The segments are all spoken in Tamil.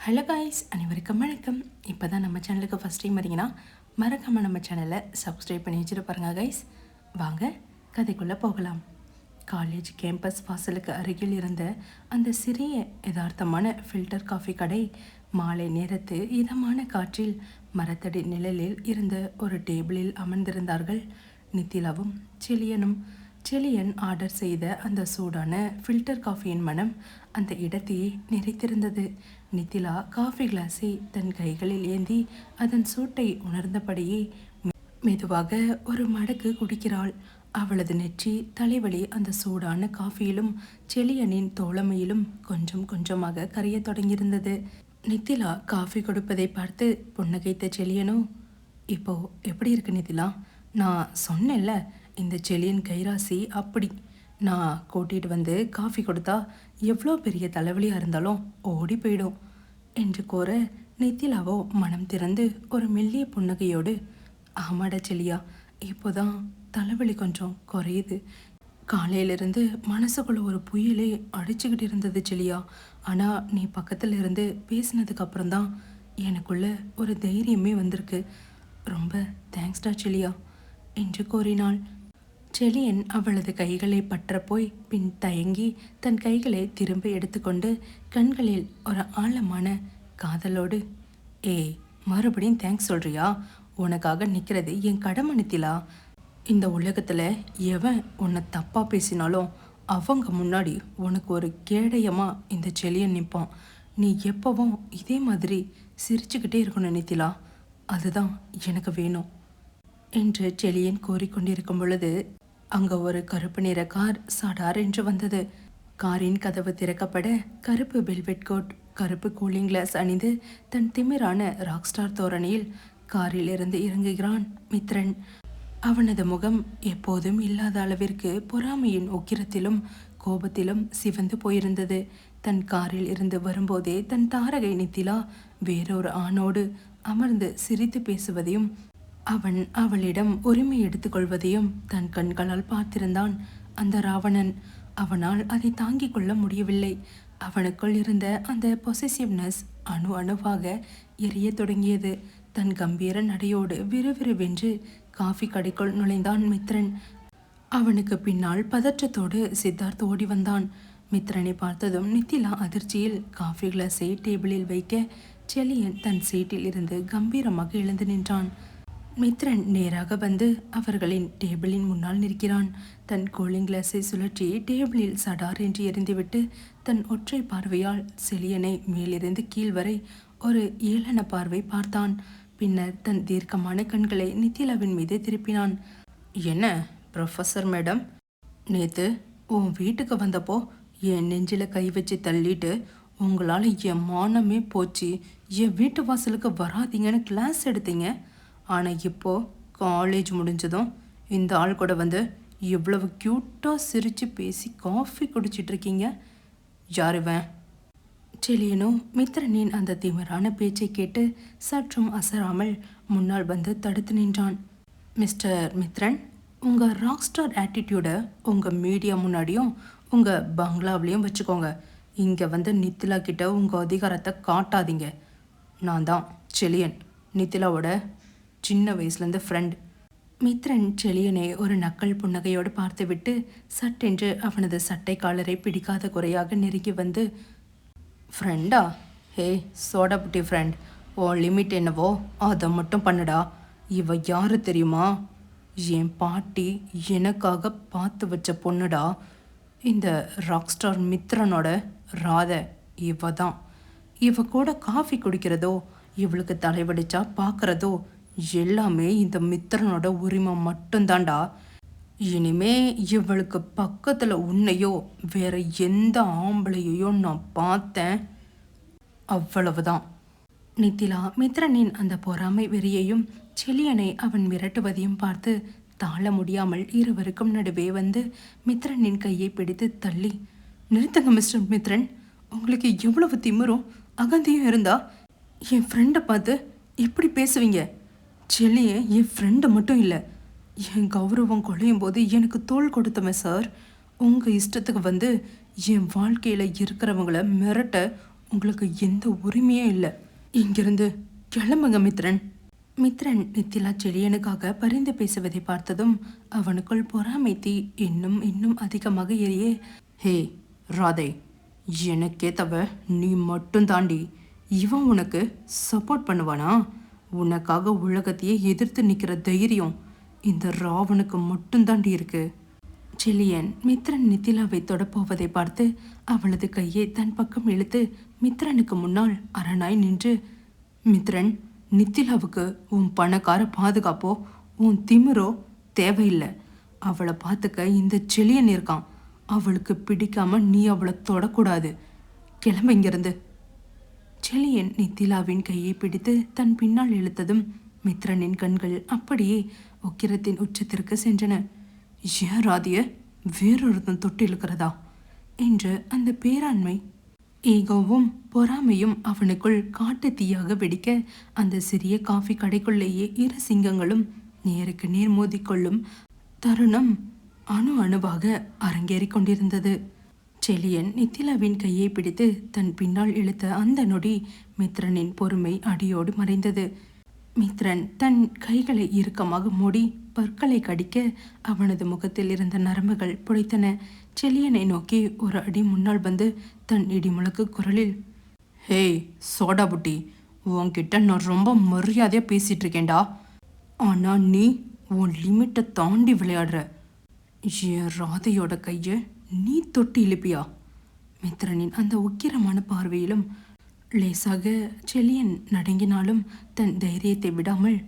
ஹலோ காய்ஸ், அனைவருக்கும் வணக்கம். இப்போ தான் நம்ம சேனலுக்கு ஃபஸ்ட் டைம் வரீங்கன்னா மறக்காமல் நம்ம சேனலை சப்ஸ்கிரைப் பண்ணி வச்சுட்டு பாருங்கள் கைஸ். வாங்க கதைக்குள்ளே போகலாம். காலேஜ் கேம்பஸ் வாசலுக்கு அருகில் இருந்த அந்த சிறிய யதார்த்தமான ஃபில்டர் காஃபி கடை மாலை நேரத்து இதமான காற்றில் மரத்தடி நிழலில் இருந்த ஒரு டேபிளில் அமர்ந்திருந்தார்கள் நித்திலாவும் செலியனும். செலியன் ஆர்டர் செய்த அந்த சூடான ஃபில்டர் காஃபியின் மனம் அந்த இடத்தையே நிறைத்திருந்தது. நித்திலா காஃபி கிளாஸை தன் கைகளில் ஏந்தி அதன் சூட்டை உணர்ந்தபடியே மெதுவாக ஒரு மடக்கு குடிக்கிறாள். அவளது நெற்றி தலைவலி அந்த சூடான காஃபியிலும் செலியனின் தோழமையிலும் கொஞ்சம் கொஞ்சமாக கரைய தொடங்கியிருந்தது. நித்திலா காஃபி கொடுப்பதை பார்த்து புன்னகைத்த செலியனோ, இப்போ எப்படி இருக்கு நித்திலா? நான் சொன்னேன்ல, இந்த செலியன் கைராசி அப்படி. நான் கூட்டிகிட்டு வந்து காஃபி கொடுத்தா எவ்வளோ பெரிய தலைவலியாக இருந்தாலும் ஓடி போயிடும் என்று கூற, நித்திலாவோ மனம் திறந்து ஒரு மெல்லிய புன்னகையோடு, ஆமாடா செலியா, இப்போதான் தலைவலி கொஞ்சம் குறையுது. காலையிலிருந்து மனசுக்குள்ள ஒரு புயலே அடிச்சுக்கிட்டு இருந்தது செலியா. ஆனால் நீ பக்கத்தில் இருந்து பேசினதுக்கு அப்புறம்தான் எனக்குள்ள ஒரு தைரியமே வந்திருக்கு. ரொம்ப தேங்க்ஸ்டா செலியா என்று கூறினாள். செலியன் அவளது கைகளை பற்ற போய் பின் தயங்கி தன் கைகளை திரும்ப எடுத்துக்கொண்டு கண்களில் ஒரு ஆழமான காதலோடு, ஏய், மறுபடியும் தேங்க்ஸ் சொல்றியா? உனக்காக நிற்கிறது என் கடமை நித்திலா. இந்த உலகத்தில் எவன் உன்னை தப்பாக பேசினாலும் அவங்க முன்னாடி உனக்கு ஒரு கேடயமாக இந்த செலியன் நிற்பான். நீ எப்பவும் இதே மாதிரி சிரிச்சுக்கிட்டே இருக்கணும் நித்திலா, அதுதான் எனக்கு வேணும் என்று செலியன் கூறிக்கொண்டிருக்கும் பொழுது அங்கே ஒரு கருப்பு நிற கார் சடார் என்று வந்தது. காரின் கதவு திறக்கப்பட கருப்பு வெல்வெட் கோட், கருப்பு கூலிங் கிளாஸ் அணிந்து தன் திமிரான ராக்ஸ்டார் தோரணியில் காரில் இருந்து இறங்குகிறான் மித்ரன். அவனது முகம் எப்போதும் இல்லாத அளவிற்கு பொறாமையின் உக்கிரத்திலும் கோபத்திலும் சிவந்து போயிருந்தது. தன் காரில் இருந்து வரும்போதே தன் தாரகை நித்திலா வேறொரு ஆணோடு அமர்ந்து சிரித்து பேசுவதையும் அவன் அவளிடம் உரிமை எடுத்துக்கொள்வதையும் தன் கண்களால் பார்த்திருந்தான் அந்த ராவணன். அவனால் அதை தாங்கிக் கொள்ள முடியவில்லை. அவனுக்குள் இருந்த அந்த பொசசிவ்னஸ் அணு அணுவாக எரிய தொடங்கியது. தன் கம்பீர நடையோடு விறுவிறுவென்று காஃபி கடைக்குள் நுழைந்தான் மித்ரன். அவனுக்கு பின்னால் பதற்றத்தோடு சித்தார்த் ஓடி வந்தான். மித்ரனை பார்த்ததும் நித்திலா அதிர்ச்சியில் காஃபி கிளாஸை டேபிளில் வைக்க செலியன் தன் சீட்டில் இருந்து கம்பீரமாக எழுந்து நின்றான். மித்ரன் நேராக வந்து அவர்களின் டேபிளின் முன்னால் நிற்கிறான். தன் கூலிங் கிளாஸை சுழற்றி டேபிளில் சடார் என்று எறிந்துவிட்டு தன் ஒற்றை பார்வையால் செலியனை மேலிருந்து கீழ் வரை ஒரு ஏளன பார்வை பார்த்தான். பின்னர் தன் தீர்க்கமான கண்களை நித்திலாவின் மீது திருப்பினான். என்ன ப்ரொஃபஸர் மேடம், நேற்று உன் வீட்டுக்கு வந்தப்போ என் நெஞ்சில் கை வச்சு தள்ளிட்டு உங்களால் என் மானமே போச்சு, என் வீட்டு வாசலுக்கு வராதிங்கன்னு கிளாஸ் எடுத்தீங்க. ஆனால் இப்போது காலேஜ் முடிஞ்சதும் இந்த ஆள் கூட வந்து இவ்வளவு க்யூட்டாக சிரித்து பேசி காஃபி குடிச்சிட்ருக்கீங்க. யாருவன்? செலியனோ மித்ரனின் அந்த திமிரான பேச்சை கேட்டு சற்றும் அசராமல் முன்னால் வந்து தடுத்து நின்றான். மிஸ்டர் மித்ரன், உங்கள் ராக் ஸ்டார் ஆட்டிடியூடை உங்கள் மீடியா முன்னாடியும் உங்கள் பங்களாவிலையும் வச்சுக்கோங்க. இங்கே வந்து நித்திலா கிட்ட உங்கள் அதிகாரத்தை காட்டாதீங்க. நான் தான் செலியன், நித்திலாவோட சின்ன வயசுலேருந்து ஃப்ரெண்ட். மித்ரன் செலியனை ஒரு நக்கல் புன்னகையோடு பார்த்துவிட்டு சட்டென்று அவனது சட்டை காலரை பிடிக்காத குறையாக நெருங்கி வந்து, ஃப்ரெண்டா? ஹே சோடா புட்டி ஃப்ரெண்ட், ஓ லிமிட் என்னவோ அதை மட்டும் பண்ணுடா. இவ யாரு தெரியுமா? என் பாட்டி எனக்காக பார்த்து வச்ச பொண்ணுடா. இந்த ராக் ஸ்டார் மித்ரனோட ராதை இவ தான். இவ கூட காஃபி குடிக்கிறதோ இவளுக்கு தலைவடிச்சா பார்க்குறதோ எல்லாமே இந்த மித்ரனோட உரிமை மட்டும்தான்டா. இனிமே இவளுக்கு பக்கத்தில் உன்னையோ வேற எந்த ஆம்பளையோ நான் பார்த்தேன், அவ்வளவுதான். நித்திலா மித்ரனின் அந்த பொறாமை வெறியையும் செலியனை அவன் மிரட்டுவதையும் பார்த்து தாழ முடியாமல் இருவருக்கும் நடுவே வந்து மித்ரனின் கையை பிடித்து தள்ளி, நிறுத்துங்க மிஸ்டர் மித்ரன், உங்களுக்கு எவ்வளவு திமிரும் அகந்தையும் இருந்தா என் ஃப்ரெண்டை பார்த்து எப்படி பேசுவீங்க? செல்லியை என் ஃப்ரெண்டு மட்டும் இல்லை, என் கௌரவம் குறையும் போது எனக்கு தோள் கொடுத்தவன் சார். உங்கள் இஷ்டத்துக்கு வந்து என் வாழ்க்கையில் இருக்கிறவங்கள மிரட்ட உங்களுக்கு எந்த உரிமையும் இல்லை. இங்கிருந்து கிளம்புங்க மித்ரன். மித்ரன் நித்திலா செழியனுக்காக பரிந்து பேசுவதை பார்த்ததும் அவனுக்குள் பொறாமை தீ இன்னும் இன்னும் அதிகமாக எரிய, ஹே ராதை, எனக்கேத்தவ நீ மட்டும் தாண்டி. இவன் உனக்கு சப்போர்ட் பண்ணுவானா? உனக்காக உலகத்தையே எதிர்த்து நிற்கிற தைரியம் இந்த ராவனுக்கு மட்டும் தாண்டி இருக்கு. செழியன் மித்ரன் நித்திலாவை தொடப்போவதை பார்த்து அவளது கையை தன் பக்கம் இழுத்து மித்ரனுக்கு முன்னால் அரணாய் நின்று, மித்ரன், நித்திலாவுக்கு உன் பணக்கார பாதுகாப்போ உன் திமிரோ தேவையில்லை. அவளை பார்த்துக்க இந்த செழியன் இருக்கான். அவளுக்கு பிடிக்காம நீ அவளை தொடக்கூடாது. கிளம்ப இங்கிருந்து. செழியன் நித்திலாவின் கையை பிடித்து தன் பின்னால் இழுத்ததும் மித்ரனின் கண்கள் அப்படியே உக்கிரத்தின் உச்சத்திற்கு சென்றன. ஏன் ராதிய வேறொருத்தன் தொட்டு இழுக்கிறதா என்று அந்த பேராண்மை ஈகோவும் பொறாமையும் அவனுக்குள் காட்டு தீயாக வெடிக்க அந்த சிறிய காஃபி கடைக்குள்ளேயே இரு சிங்கங்களும் நேருக்கு நேர் மோதிக்கொள்ளும் தருணம் அணு அணுவாக அரங்கேறி கொண்டிருந்தது. செழியன் நித்திலாவின் கையை பிடித்து தன் பின்னால் இழுத்த அந்த நொடி மித்ரனின் பொறுமை அடியோடு மறைந்தது. மித்ரன் தன் கைகளை இறுக்கமாக மூடி பற்களை கடிக்க அவனது முகத்தில் இருந்த நரம்புகள் புடைத்தன. செழியனை நோக்கி ஒரு அடி முன்னால் வந்து தன் இடிமுழக்கு குரலில், ஹேய் சோடா புட்டி, உன்கிட்ட நான் ரொம்ப மரியாதையாக பேசிகிட்டு இருக்கேன்டா. ஆனால் நீ உன் லிமிட்டை தாண்டி விளையாடுற. என் ராதையோட கையை நீ தொட்டி இழுப்பியா? மித்ரனின் அந்த உக்கிரமான பார்வையிலும் லேசாக செழியன் நடுங்கினாலும் தன் தைரியத்தை விடாமல்,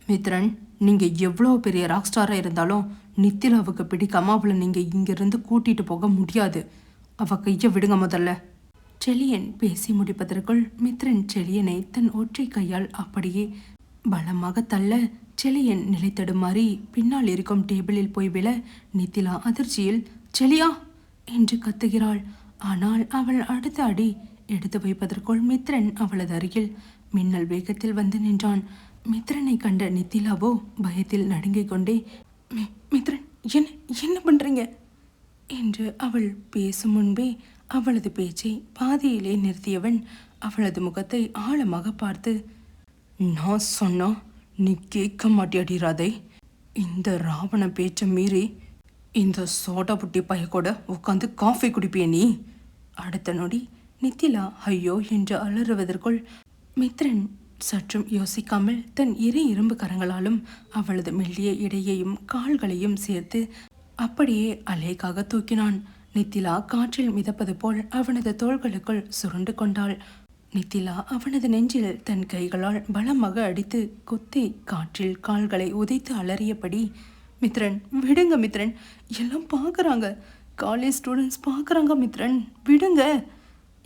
மித்ரன், நீங்கள் எவ்வளோ பெரிய ராக் ஸ்டாராக இருந்தாலும் நித்திலாவுக்கு பிடிக்காம அவளை நீங்கள் இங்கிருந்து கூட்டிகிட்டு போக முடியாது. அவள் கையை விடுங்க முதல்ல. செழியன் பேசி முடிப்பதற்குள் மித்ரன் செழியனை தன் ஒற்றை கையால் அப்படியே பலமாக தள்ள செழியன் நிலை தடுமாறி பின்னால் இருக்கும் டேபிளில் போய் விழ நித்திலா அதிர்ச்சியில் செழியா என்று கத்துகிறாள். ஆனால் அவள் அடுத்த அடி எடுத்து வைப்பதற்குள் மித்ரன் அவளது அருகில் மின்னல் வேகத்தில் வந்து நின்றான். மித்ரனை கண்ட நித்திலாவோ பயத்தில் நடுங்கிக் கொண்டே, மித்ரன், என்ன என்ன பண்றீங்க என்று அவள் பேசும் முன்பே அவளது பேச்சை பாதியிலே நிறுத்தியவன் அவளது முகத்தை ஆழமாக பார்த்து, நான் சொன்னா நீ கேட்க மாட்டியாடி ராதை. இந்த ராவண பேச்சை மீறி இந்த சோடா புட்டி பைய கூட உட்காந்து காஃபி குடிப்பிய நீ? அடுத்த நொடி நித்திலா ஐயோ என்று அலறுவதற்குள் மித்ரன் சற்றும் யோசிக்காமல் தன் இரும்பு கரங்களாலும் அவளது மெல்லிய இடையையும் கால்களையும் சேர்த்து அப்படியே அலேக்காக தூக்கினான். நித்திலா காற்றில் மிதப்பது போல் அவனது தோள்களுக்குள் சுருண்டு கொண்டாள். நித்திலா அவனது நெஞ்சில் தன் கைகளால் பலமாக அடித்து குத்தி காற்றில் கால்களை உதைத்து அலறியபடி, மித்ரன் விடுங்க மித்ரன், எல்லாம் பார்க்குறாங்க, காலேஜ் ஸ்டூடெண்ட்ஸ் பார்க்குறாங்க மித்ரன், விடுங்க,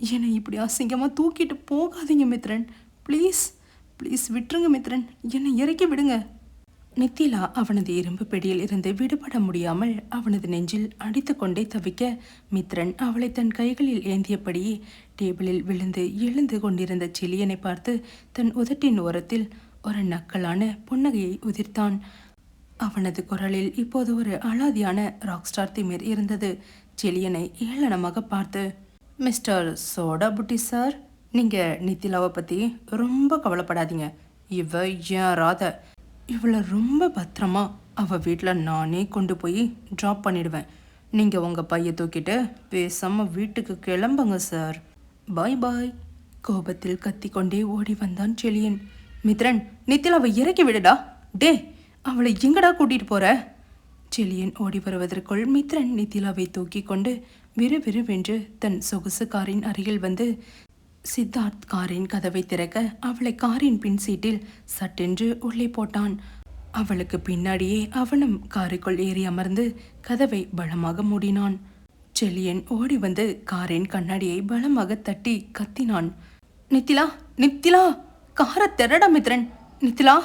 என்னை இப்படி அசிங்கமாக தூக்கிட்டு போகாதீங்க மித்ரன், ப்ளீஸ் ப்ளீஸ் விட்டுருங்க மித்ரன், என்னை இறக்கி விடுங்க. நித்திலா அவனது இரும்பு பெடியில் இருந்து விடுபட முடியாமல் அவனது நெஞ்சில் அடித்து கொண்டே தவிக்க மித்ரன் அவளை தன் கைகளில் ஏந்தியபடியே டேபிளில் விழுந்து எழுந்து கொண்டிருந்த செழியனை பார்த்து தன் உதட்டின் ஓரத்தில் ஒரு நக்கலான புன்னகையை உதிர்த்தான். அவனது குரலில் இப்போது ஒரு அலாதியான ராக்ஸ்டார் திமிர் இருந்தது. செழியனை ஏளனமாக பார்த்து, மிஸ்டர் சோடா புட்டி சார், நீங்கள் நித்திலாவை பற்றி ரொம்ப கவலைப்படாதீங்க. இவ ஏன் ராதை, இவளை ரொம்ப பத்திரமா அவள் வீட்டில் நானே கொண்டு போய் ட்ராப் பண்ணிடுவேன். நீங்கள் உங்கள் பையை தூக்கிட்டு பேசாமல் வீட்டுக்கு கிளம்புங்க சார். பாய் பாய். கோபத்தில் கத்தி கொண்டே ஓடி வந்தான் செழியன். மித்ரன், நித்திலாவை இறக்கி விடுடா. டே, அவளை எங்கடா கூட்டிகிட்டு போகிற? செழியன் ஓடி வருவதற்குள் மித்ரன் நித்திலாவை தூக்கி கொண்டு விறுவிறுவென்று தன் சொகுசு காரின் அருகில் வந்து சித்தார்த் காரின் கதவை திறக்க அவளை காரின் பின் சீட்டில் சட்டென்று உள்ளே போட்டான். அவளுக்கு பின்னாடியே அவனும் காருக்குள் ஏறி அமர்ந்து கதவை பலமாக மூடினான். செழியன் ஓடி வந்து காரின் கண்ணாடியை பலமாக தட்டி கத்தினான். நித்திலா, நித்திலா, காரை திறடா மித்ரன், நித்திலா.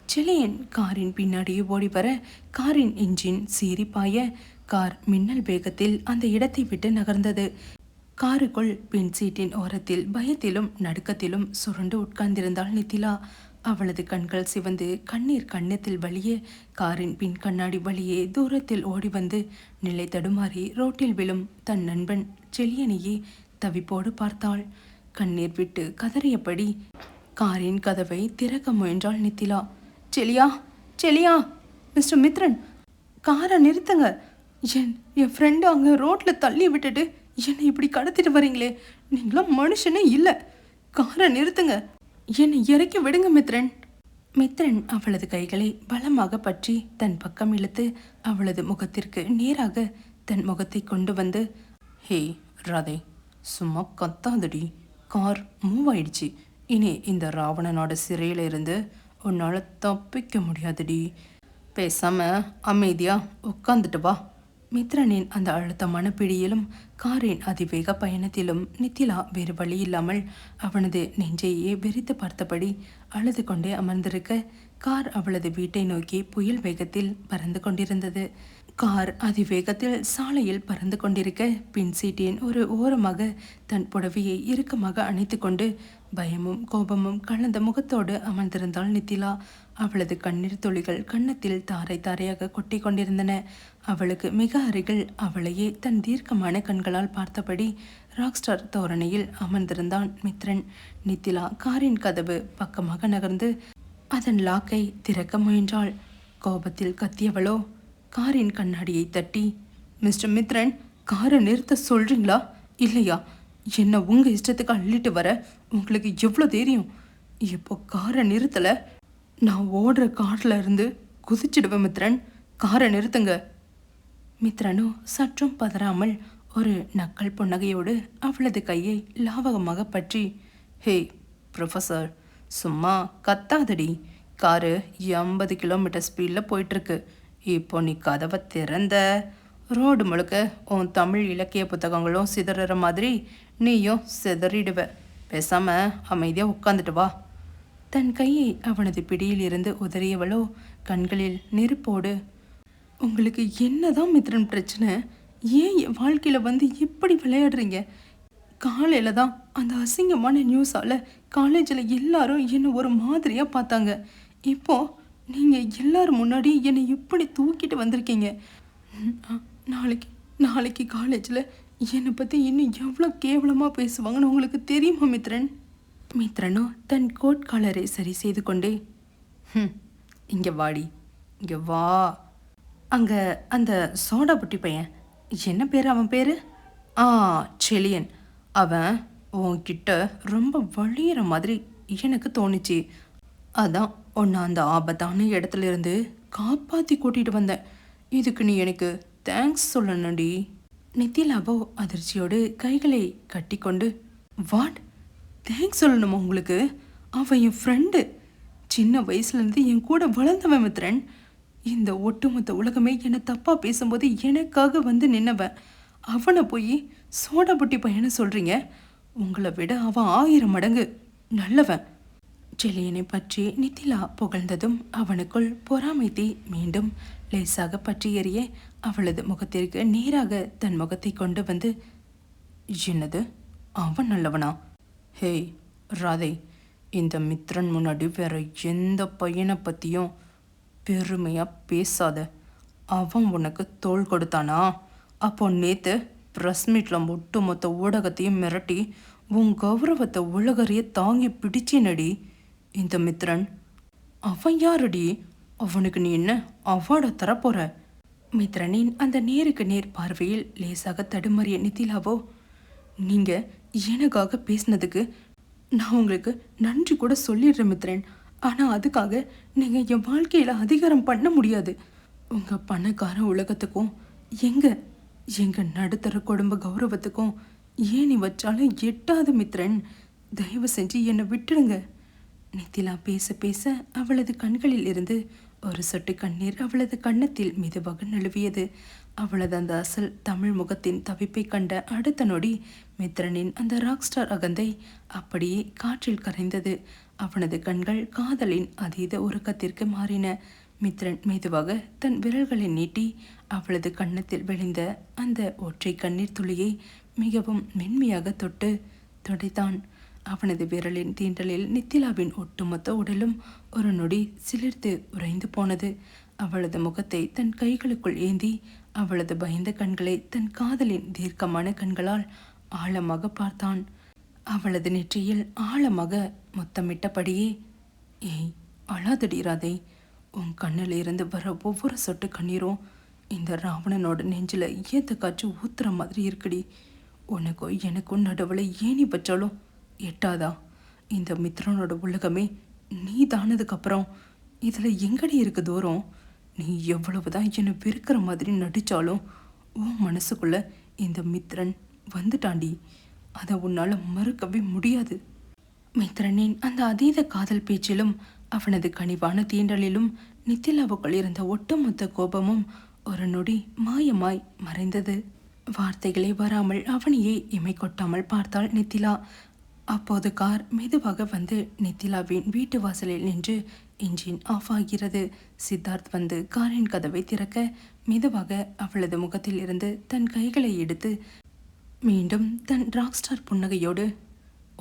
செழியன் காரின் பின்னாடியே ஓடி வர காரின் இன்ஜின் சீறி பாய கார் மின்னல் வேகத்தில் அந்த இடத்தை விட்டு நகர்ந்தது. காருக்குள் பின் சீட்டின் ஓரத்தில் பயத்திலும் நடுக்கத்திலும் சுருண்டு உட்கார்ந்திருந்தாள் நித்திலா. அவளது கண்கள் சிவந்து கண்ணீர் கண்ணத்தில் வழியே காரின் பின் கண்ணாடி வழியே தூரத்தில் ஓடி வந்து நிலை தடுமாறி ரோட்டில் விழும் தன் நண்பன் செழியனையே தவிப்போடு பார்த்தாள். கண்ணீர் விட்டு கதறியபடி காரின் கதவை திறக்க முயன்றாள் நித்திலா. செலியா, செலியா, மிஸ்டர் மித்ரன், காரை நிறுத்துங்க. என் ஃப்ரெண்டு அங்கே ரோட்டில் தள்ளி விட்டுட்டு என்னை இப்படி கடத்திட்டு வரீங்களே, நீங்களாம் மனுஷனே இல்லை. காரை நிறுத்துங்க, என்னை இறக்கி விடுங்க மித்ரன். மித்ரன் அவளது கைகளை பலமாக பற்றி தன் பக்கம் இழுத்து அவளது முகத்திற்கு நேராக தன் முகத்தை கொண்டு வந்து, ஹே ராதே, சும்மா கத்தாதடி, கார் மூவ் ஆயிடுச்சு. இனி இந்த ராவணனோட சிறையில் இருந்து உன்னால் தப்பிக்க முடியாதுடி. பேசாம அமைதியா உட்காந்துட்டு வா. மித்ரனின் அந்த அழுத்தமான பிடியிலும் காரின் அதிவேக பயணத்திலும் நித்திலா வேறு வழி இல்லாமல் அவனது நெஞ்சையே வெறித்து பார்த்தபடி அழுது கொண்டே அமர்ந்திருக்க, கார் அவளது வீட்டை நோக்கி புயல் வேகத்தில் பறந்து கொண்டிருந்தது. கார் அதிவேகத்தில் சாலையில் பறந்து கொண்டிருக்க, பின் சீட்டின் ஒரு ஓரமாக தன் புடவையை இறுக்கமாக அணைத்து கொண்டு பயமும் கோபமும் கலந்த முகத்தோடு அமர்ந்திருந்தாள் நித்திலா. அவளது கண்ணீர் துளிகள் கன்னத்தில் தாரை தாரையாக கொட்டி கொண்டிருந்தன. அவளுக்கு மிக அருகில் அவளையே தன் தீர்க்கமான கண்களால் பார்த்தபடி ராக்ஸ்டார் தோரணையில் அமர்ந்திருந்தான் மித்ரன். நித்திலா காரின் கதவு பக்கமாக நகர்ந்து அதன் லாக்கை திறக்க முயன்றாள். கோபத்தில் கத்தியவளோ காரின் கண்ணாடியை தட்டி, மிஸ்டர் மித்ரன், காரை நிறுத்த சொல்றீங்களா இல்லையா? என்ன உங்க இஷ்டத்துக்கு அள்ளிட்டு வர உங்களுக்கு எவ்வளோ தைரியம்? இப்போ காரை நிறுத்தலை, நான் ஓடுற காரில் இருந்து குதிச்சிடுவேன் மித்ரன். காரை நிறுத்துங்க. மித்ரனோ சற்றும் பதறாமல் ஒரு நக்கல் புன்னகையோடு அவளது கையை லாவகமாக பற்றி, ஹே ப்ரொஃபஸர், சும்மா கத்தாதடி. காரு 80 கிலோமீட்டர் ஸ்பீடில் போயிட்டுருக்கு. இப்போ நீ கதவை திறந்த ரோடு முழுக்க உன் தமிழ் இலக்கிய புத்தகங்களும் சிதற மாதிரி நீயும் சிதறிடுவ. பேசாம அமைதியாக உட்காந்துட்டு வா. தன் கையை அவனது பிடியில் இருந்து உதறியவளோ கண்களில் நெருப்போடு, உங்களுக்கு என்னதான் மித்ரன் பிரச்சனை? ஏன் என் வாழ்க்கையில் வந்து இப்படி விளையாடுறீங்க? காலையில் தான் அந்த அசிங்கமான நியூஸால் காலேஜில் எல்லாரும் என்னை ஒரு மாதிரியாக பார்த்தாங்க. இப்போது நீங்கள் எல்லாரும் முன்னாடி என்னை இப்படி தூக்கிட்டு வந்திருக்கீங்க. நாளைக்கு காலேஜில் என்னை பற்றி இன்னும் எவ்வளோ கேவலமாக பேசுவாங்கன்னு உங்களுக்கு தெரியுமா மித்ரன்? மித்ரனோ தன் கோட் காலரை சரி செய்து கொண்டே, இங்கே வாடி, இங்கே வா. அங்கே அந்த சோடா புட்டி பையன், என்ன பேர் அவன் பேர்? செலியன். அவன் உன்கிட்ட ரொம்ப வழியிற மாதிரி எனக்கு தோணுச்சு. அதான் உன்னை அந்த ஆபத்தான இடத்துல இருந்து காப்பாற்றி கூட்டிகிட்டு வந்தேன். இதுக்கு நீ எனக்கு தேங்க்ஸ் சொல்லணும்டி. நித்திலாவோ அதிர்ச்சியோடு கைகளை கட்டி கொண்டு, வாட், தேங்க்ஸ் சொல்லணுமா உங்களுக்கு? அவன் என் ஃப்ரெண்டு. சின்ன வயசுலேருந்து என் கூட வளர்ந்தவன் மித்ரன். இந்த ஒட்டுமொத்த உலகமே என்னை தப்பாக பேசும்போது எனக்காக வந்து நின்னவன். அவனை போய் சோடா புட்டி பையனை சொல்கிறீங்க? உங்களை விட அவன் 1000 மடங்கு நல்லவன். செலியனை பற்றி நித்திலா புகழ்ந்ததும் அவனுக்குள் பொறாமை தீ மீண்டும் லேசாக பற்றி எறிய அவளது முகத்திற்கு நேராக தன் முகத்தை கொண்டு வந்து, என்னது, அவன் நல்லவனா? ஹேய் ராதை, இந்த மித்ரன் முன்னாடி வேற எந்த பையனை பற்றியும் பெருமையாக பேசாத. அவன் உனக்கு தோள் கொடுத்தானா? அப்போ நேற்று ப்ரெஸ் மீட்டில் ஒட்டுமொத்த ஊடகத்தையும் மிரட்டி உன் கௌரவத்தை உலகறிய தாங்கி பிடிச்சினடி இந்த மித்ரன். அவன் யாரடி? அவனுக்கு நீ என்ன அவார்டை தரப்போற? மித்ரனின் அந்த நேருக்கு நேர் பார்வையில் லேசாக தடுமாறிய நித்திலாவோ, நீங்கள் எனக்காக பேசினதுக்கு நான் உங்களுக்கு நன்றி கூட சொல்லிடுறேன் மித்ரன். ஆனால் அதுக்காக நீங்கள் என் வாழ்க்கையில் அதிகாரம் பண்ண முடியாது. உங்கள் பணக்கார உலகத்துக்கும் எங்கள் நடுத்தர குடும்ப கௌரவத்துக்கும் ஏணி வச்சாலும் எட்டாத மித்ரன். தயவு செஞ்சு என்னை விட்டுடுங்க. நித்திலா பேச பேச அவளது கண்களில் இருந்து ஒரு சொட்டு கண்ணீர் அவளது கன்னத்தில் மெதுவாக நழுவியது. அவளது அந்த அசல் தமிழ் முகத்தின் தவிப்பை கண்ட அடுத்த நொடி மித்ரனின் அந்த ராக்ஸ்டார் அகந்தை அப்படியே காற்றில் கரைந்தது. அவனது கண்கள் காதலின் அதீத உறக்கத்திற்கு மாறின. மித்ரன் மெதுவாக தன் விரல்களை நீட்டி அவளது கன்னத்தில் விழுந்த அந்த ஒற்றை கண்ணீர் துளியை மிகவும் மென்மையாக தொட்டு துடைத்தான். அவனது விரலின் தீண்டலில் நித்திலாவின் ஒட்டுமொத்த உடலும் ஒரு நொடி சிலிர்த்து உறைந்து போனது. அவளது முகத்தை தன் கைகளுக்குள் ஏந்தி அவளது பயந்த கண்களை தன் காதலின் தீர்க்கமான கண்களால் ஆழமாக பார்த்தான். அவளது நெற்றியில் ஆழமாக முத்தமிட்டபடியே, ஏய் அழாதடி ராதை, உன் கண்ணில் இருந்து வர ஒவ்வொரு சொட்டு கண்ணீரும் இந்த ராவணனோட நெஞ்சில் ஏத்த காய்ச்சி ஊத்துற மாதிரி இருக்குடி. உனக்கும் எனக்கும் நடுவில் ஏணி வச்சாலும் எட்டாதா? இந்த மித்ரனோட உலகமே நீ தானதுக்கப்புறம் இதில் எங்கடி இருக்கு தூரம்? நீ எவ்வளவுதான் என்னை வெறுக்கிற மாதிரி நடித்தாலும் உன் மனசுக்குள்ள இந்த மித்ரன் வந்துட்டாண்டி. அதை உன்னால் மறுக்கவே முடியாது. மித்ரனின் அந்த அதீத காதல் பேச்சிலும் அவனது கனிவான தீண்டலிலும் நித்திலாவுக்குள் இருந்த ஒட்டுமொத்த கோபமும் ஒரு நொடி மாயமாய் மறைந்தது. வார்த்தைகளே வராமல் அவனையே இமை கொட்டாமல் பார்த்தாள் நித்திலா. அப்போது கார் மெதுவாக வந்து நித்திலாவின் வீட்டு வாசலில் நின்று இன்ஜின் ஆஃப் ஆகிறது. சித்தார்த் வந்து காரின் கதவை திறக்க மெதுவாக அவளது முகத்தில் இருந்து தன் கைகளை எடுத்து மீண்டும் தன் ராக்ஸ்டார் புன்னகையோடு,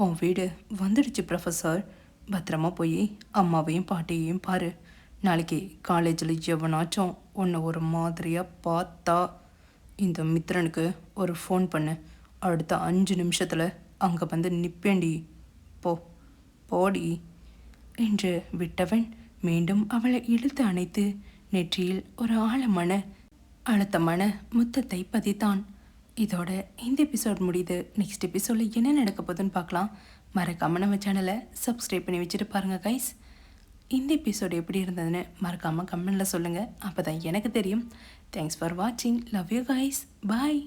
உன் வீடு வந்துடுச்சு ப்ரொஃபஸர், பத்திரமா போய் அம்மாவையும் பாட்டியையும் பாரு. நாளைக்கு காலேஜில் எவனாச்சும் உன்னை ஒரு மாதிரியாக பார்த்தா இந்த மித்ரனுக்கு ஒரு ஃபோன் பண்ணு. அடுத்த 5 நிமிஷத்தில் அங்கே வந்து நிப்பேண்டி. போ போடி என்று விட்டவன் மீண்டும் அவளை இழுத்து அணைத்து நெற்றியில் ஒரு ஆழமான அழுத்தமான முத்தத்தை பதித்தான். இதோட இந்த எபிசோட் முடியுது. நெக்ஸ்ட் எபிசோடில் என்ன நடக்க போகுதுன்னு பார்க்கலாம். மறக்காமல் நம்ம சேனலை சப்ஸ்கிரைப் பண்ணி வச்சுட்டு பாருங்கள் கைஸ். இந்த எபிசோடு எப்படி இருந்ததுன்னு மறக்காமல் கமெண்டில் சொல்லுங்கள். அப்போ தான் எனக்கு தெரியும். தேங்க்ஸ் ஃபார் வாட்சிங். Love you guys. பாய்.